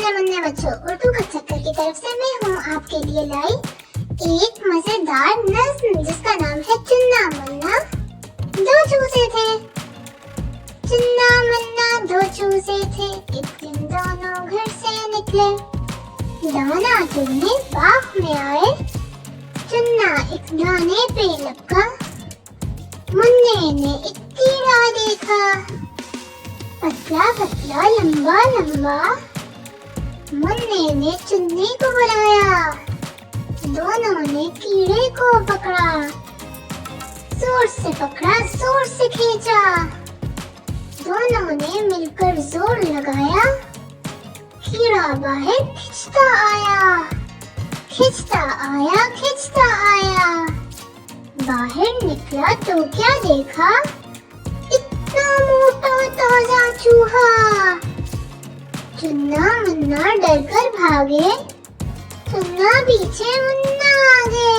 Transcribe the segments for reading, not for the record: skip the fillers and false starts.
प्यारे मुन्ने बच्चों, उर्दू कच्चर की तरफ से मैं हूँ आपके लिए लाई एक मजेदार नज्म जिसका नाम है चुन्ना मुन्ना दो चूजे थे। चुन्ना मुन्ना दो चूजे थे, एक दिन दोनों घर से निकले। दाना चुनने बाग में आए, चुन्ना एक दाने पे लपका। मुन्ने ने एक कीड़ा देखा, पतला पतला लंबा लंबा। मुन्ने ने चुन्नी को बुलाया, दोनों ने कीड़े को पकड़ा। जोर से पकड़ा, जोर से खींचा, दोनों ने मिलकर जोर लगाया। कीड़ा बाहर खिंचता आया, खिंचता आया, खिंचता आया। बाहर निकला तो क्या देखा, इतना मोटा ताजा चूहा। चुन्ना मुन्ना डर कर भागे, चुन्ना पीछे मुन्ना आगे।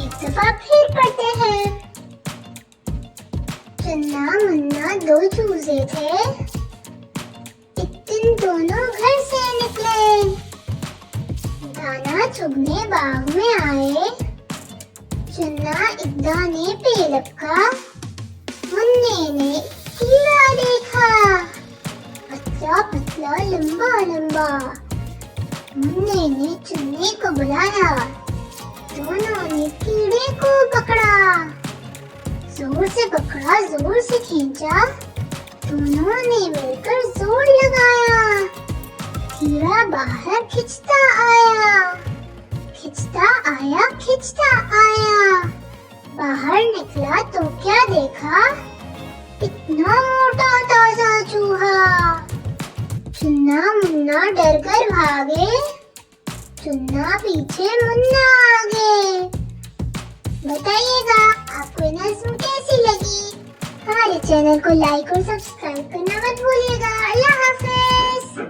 एक दफा फिर पढ़ते हैं। चुन्ना मुन्ना दो चूजे थे, एक दिन दोनों घर से निकले। दाना चुगने बाग में आए, चुन्ना एक दाने पे लपका। मुन्ने ने कीड़ा देखा, पतला पतला लंबा लंबा। मुन्ने ने चुन्नी को बुलाया, दोनों ने कीड़े को पकड़ा। जोर से पकड़ा, जोर से खींचा, दोनों ने मिलकर जोर लगाया। कीड़ा बाहर खिंचता आया, खिंचता आया, खिंचता आया। बाहर निकला तो क्या देखा, इतना मोटा ताजा चूहा। चुन्ना मुन्ना डर कर भागे, चुन्ना पीछे मुन्ना आगे। बताइएगा आपको नज्म कैसी लगी। हमारे चैनल को लाइक और सब्सक्राइब करना मत भूलिएगा। अल्लाह हाफिज।